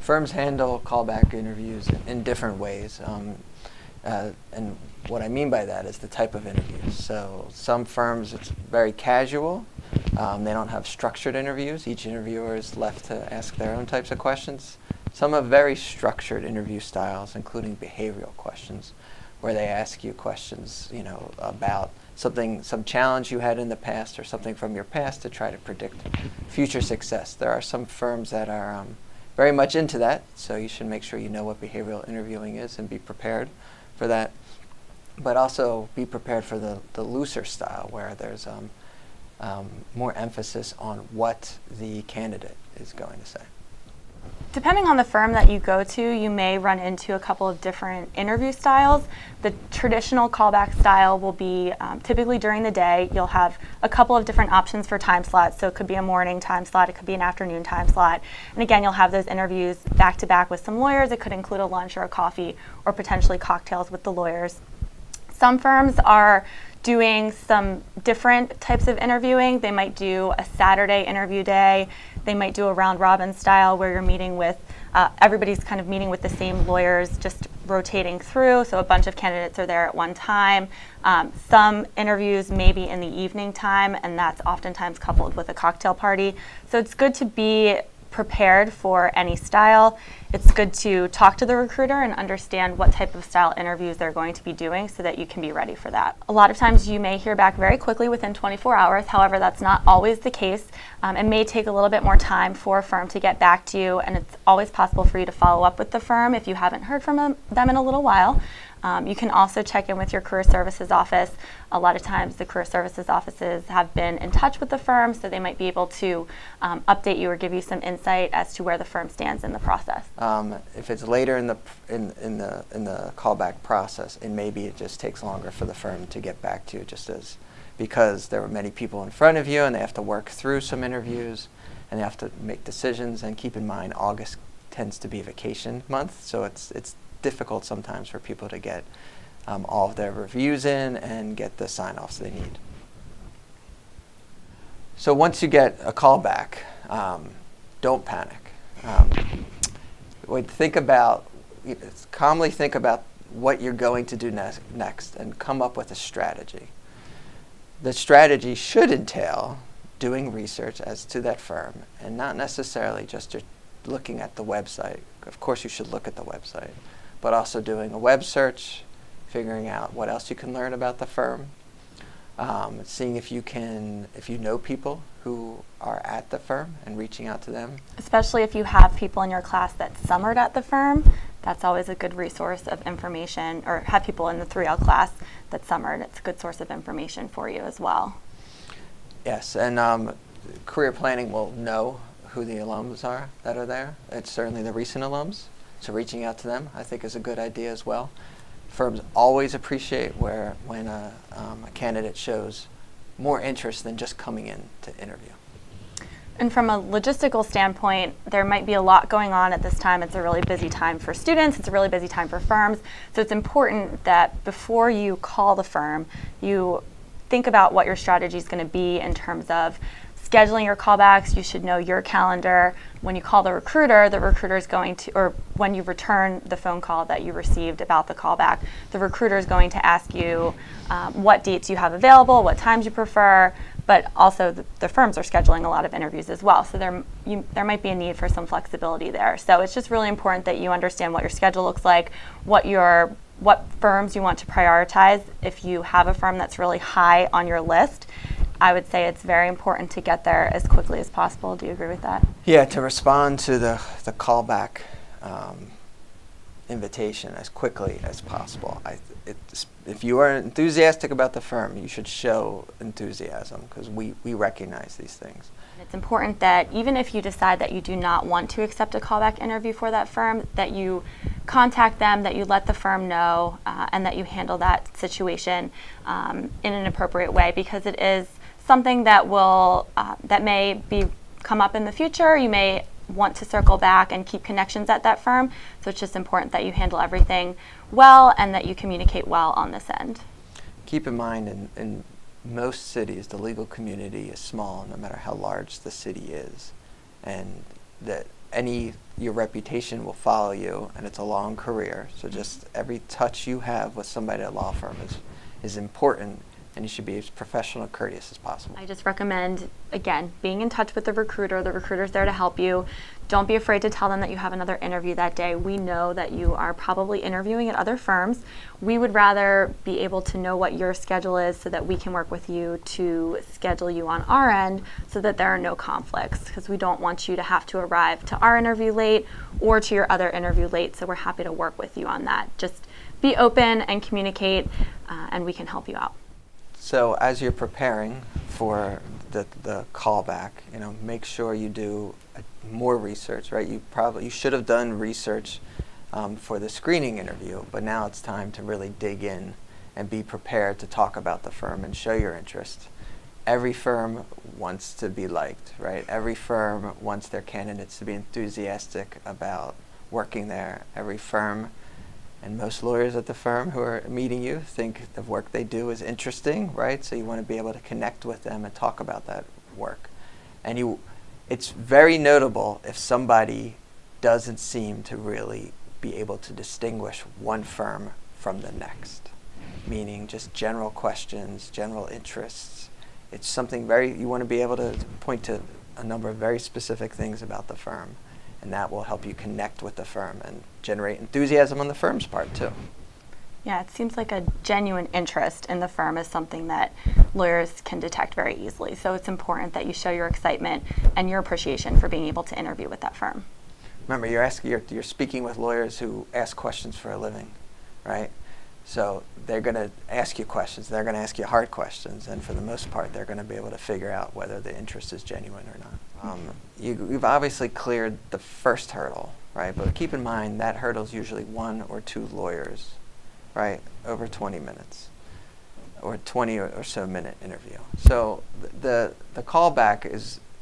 Firms handle callback interviews in different ways. And what I mean by that is the type of interviews. So some firms, it's very casual. They don't have structured interviews. Each interviewer is left to ask their own types of questions. Some have very structured interview styles, including behavioral questions, where they ask you questions, about some challenge you had in the past or something from your past to try to predict future success. There are some firms that are very much into that, so you should make sure you know what behavioral interviewing is and be prepared for that. But also be prepared for the looser style, where there's more emphasis on what the candidate is going to say. Depending on the firm that you go to, you may run into a couple of different interview styles. The traditional callback style will be typically during the day. You'll have a couple of different options for time slots. So it could be a morning time slot, it could be an afternoon time slot. And again, you'll have those interviews back to back with some lawyers. It could include a lunch or a coffee or potentially cocktails with the lawyers. Some firms are doing some different types of interviewing. They might do a Saturday interview day. They might do a round robin style where you're meeting with, everybody's kind of meeting with the same lawyers, just rotating through. So a bunch of candidates are there at one time. Some interviews may be in the evening time, and that's oftentimes coupled with a cocktail party. So it's good to be prepared for any style. It's good to talk to the recruiter and understand what type of style interviews they're going to be doing so that you can be ready for that. A lot of times you may hear back very quickly within 24 hours. However, that's not always the case. It may take a little bit more time for a firm to get back to you, and it's always possible for you to follow up with the firm if you haven't heard from them in a little while. You can also check in with your career services office. A lot of times the career services offices have been in touch with the firm, so they might be able to update you or give you some insight as to where the firm stands in the process. If it's later in the callback process, and maybe it just takes longer for the firm to get back to you, because there were many people in front of you and they have to work through some interviews and they have to make decisions. And keep in mind, August tends to be vacation month, so it's difficult sometimes for people to get all of their reviews in and get the sign-offs they need. So once you get a callback, don't panic. Calmly think about what you're going to do next and come up with a strategy. The strategy should entail doing research as to that firm and not necessarily just looking at the website. Of course you should look at the website, but also doing a web search, figuring out what else you can learn about the firm, seeing if you know people who are at the firm and reaching out to them. Especially if you have people in your class that summered at the firm, that's always a good resource of information, or have people in the 3L class that summered. It's a good source of information for you as well. Yes, and career planning will know who the alums are that are there. It's certainly the recent alums, so reaching out to them I think is a good idea as well. Firms always appreciate when a candidate shows more interest than just coming in to interview. And from a logistical standpoint, there might be a lot going on at this time. It's a really busy time for students. It's a really busy time for firms. So it's important that before you call the firm, you think about what your strategy is going to be in terms of scheduling your callbacks. You should know your calendar. When you call the recruiter is going to, or when you return the phone call that you received about the callback, the recruiter is going to ask you what dates you have available, what times you prefer, but also the firms are scheduling a lot of interviews as well. So there might be a need for some flexibility there. So it's just really important that you understand what your schedule looks like, what firms you want to prioritize. If you have a firm that's really high on your list, I would say it's very important to get there as quickly as possible. Do you agree with that? Yeah, to respond to the callback invitation as quickly as possible. If you are enthusiastic about the firm, you should show enthusiasm, because we recognize these things. It's important that even if you decide that you do not want to accept a callback interview for that firm, that you contact them, that you let the firm know, and that you handle that situation in an appropriate way, because it is something that may come up in the future. You may want to circle back and keep connections at that firm. So it's just important that you handle everything well and that you communicate well on this end. Keep in mind, in most cities, the legal community is small, no matter how large the city is, and that your reputation will follow you, and it's a long career. So just every touch you have with somebody at a law firm is important, and you should be as professional and courteous as possible. I just recommend, again, being in touch with the recruiter. The recruiter's there to help you. Don't be afraid to tell them that you have another interview that day. We know that you are probably interviewing at other firms. We would rather be able to know what your schedule is so that we can work with you to schedule you on our end so that there are no conflicts, because we don't want you to have to arrive to our interview late or to your other interview late. So we're happy to work with you on that. Just be open and communicate, and we can help you out. So as you're preparing for the callback, make sure you do more research, right? You should have done research for the screening interview, but now it's time to really dig in and be prepared to talk about the firm and show your interest. Every firm wants to be liked, right? Every firm wants their candidates to be enthusiastic about working there. Every firm, and most lawyers at the firm who are meeting you, think the work they do is interesting, right? So you want to be able to connect with them and talk about that work. And it's very notable if somebody doesn't seem to really be able to distinguish one firm from the next, meaning just general questions, general interests. It's something you want to be able to point to a number of very specific things about the firm, and that will help you connect with the firm and generate enthusiasm on the firm's part too. Yeah, it seems like a genuine interest in the firm is something that lawyers can detect very easily. So it's important that you show your excitement and your appreciation for being able to interview with that firm. Remember, you're speaking with lawyers who ask questions for a living, right? So they're going to ask you questions. They're going to ask you hard questions, and for the most part, they're going to be able to figure out whether the interest is genuine or not. You've obviously cleared the first hurdle, right? But keep in mind that hurdle is usually 1 or 2 lawyers, right? Over 20 minutes, or 20 or so minute interview. So the callback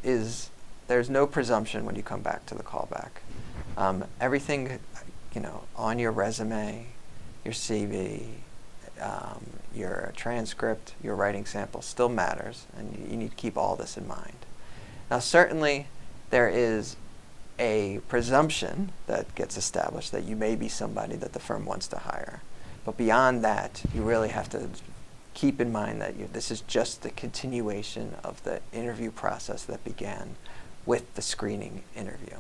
is there's no presumption when you come back to the callback. Everything, on your resume, your CV, your transcript, your writing sample still matters, and you need to keep all this in mind. Now, certainly, there is a presumption that gets established that you may be somebody that the firm wants to hire. But beyond that, you really have to keep in mind that this is just the continuation of the interview process that began with the screening interview.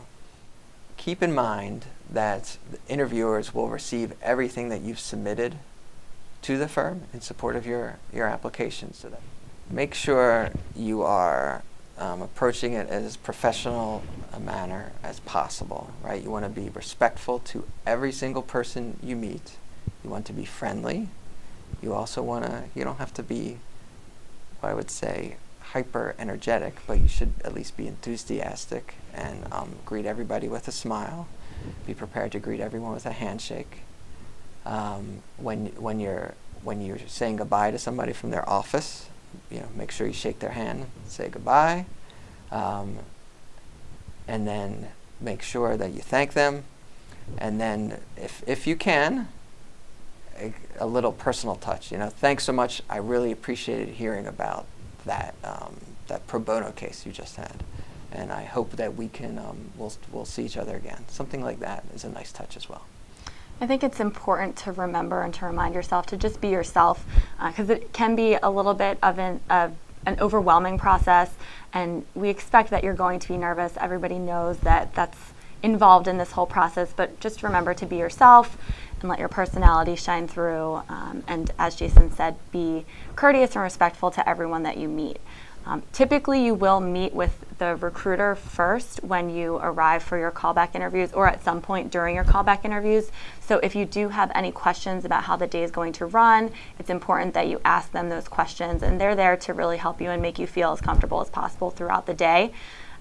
Keep in mind that the interviewers will receive everything that you've submitted to the firm in support of your application. So that make sure you are approaching it as professional a manner as possible, right? You want to be respectful to every single person you meet. You want to be friendly. You also you don't have to be, I would say, hyper energetic, but you should at least be enthusiastic and greet everybody with a smile. Be prepared to greet everyone with a handshake. When you're saying goodbye to somebody from their office, make sure you shake their hand, say goodbye, and then make sure that you thank them, and then if you can, a little personal touch. Thanks so much. I really appreciated hearing about that pro bono case you just had, and I hope that we can we'll see each other again. Something like that is a nice touch as well. I think it's important to remember and to remind yourself to just be yourself, because it can be a little bit of an overwhelming process, and we expect that you're going to be nervous. Everybody knows that that's involved in this whole process, but just remember to be yourself and let your personality shine through, and as Jason said, be courteous and respectful to everyone that you meet. Typically, you will meet with the recruiter first when you arrive for your callback interviews, or at some point during your callback interviews. So if you do have any questions about how the day is going to run, it's important that you ask them those questions, and they're there to really help you and make you feel as comfortable as possible throughout the day.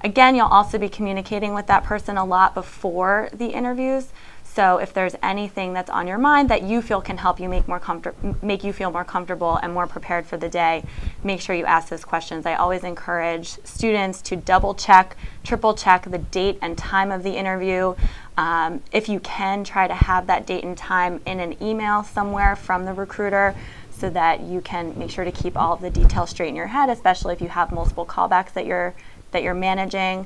Again, you'll also be communicating with that person a lot before the interviews. So if there's anything that's on your mind that you feel can help you make you feel more comfortable and more prepared for the day, make sure you ask those questions. I always encourage students to double check, triple check the date and time of the interview. If you can, try to have that date and time in an email somewhere from the recruiter, so that you can make sure to keep all of the details straight in your head, especially if you have multiple callbacks that you're that you're managing.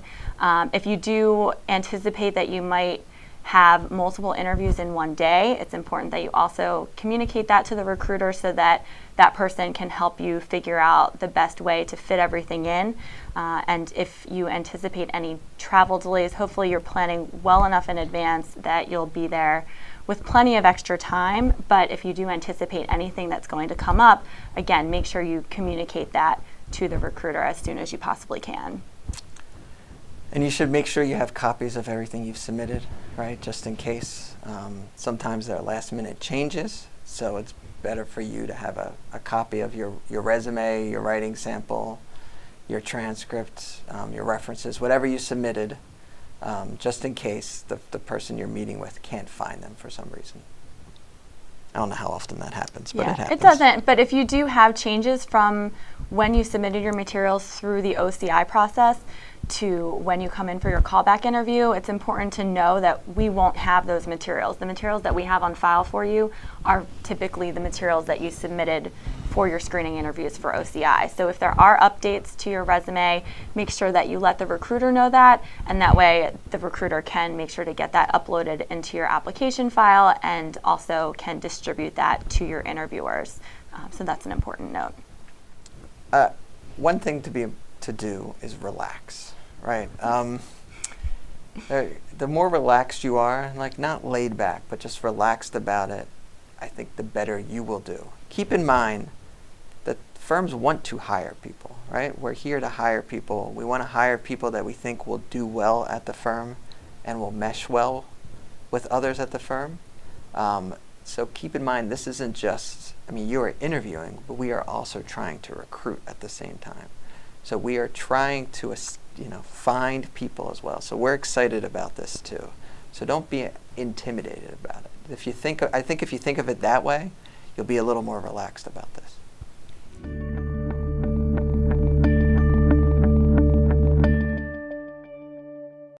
If you do anticipate that you might have multiple interviews in one day, it's important that you also communicate that to the recruiter so that that person can help you figure out the best way to fit everything in. And if you anticipate any travel delays, hopefully you're planning well enough in advance that you'll be there with plenty of extra time. But if you do anticipate anything that's going to come up, again, make sure you communicate that to the recruiter as soon as you possibly can. And you should make sure you have copies of everything you've submitted, right, just in case. Sometimes there are last-minute changes, so it's better for you to have a copy of your resume, your writing sample, your transcript, your references, whatever you submitted, just in case the person you're meeting with can't find them for some reason. I don't know how often that happens, but it happens. It doesn't, but if you do have changes from when you submitted your materials through the OCI process to when you come in for your callback interview, it's important to know that we won't have those materials. The materials that we have on file for you are typically the materials that you submitted for your screening interviews for OCI. So if there are updates to your resume, make sure that you let the recruiter know that, and that way the recruiter can make sure to get that uploaded into your application file and also can distribute that to your interviewers. So that's an important note. One thing to do is relax, right? The more relaxed you are, like not laid back, but just relaxed about it, I think the better you will do. Keep in mind that firms want to hire people, right? We're here to hire people. We want to hire people that we think will do well at the firm and will mesh well with others at the firm. So keep in mind, this isn't just, you are interviewing, but we are also trying to recruit at the same time. So we are trying to, find people as well. So we're excited about this too. So don't be intimidated about it. I think if you think of it that way, you'll be a little more relaxed about this.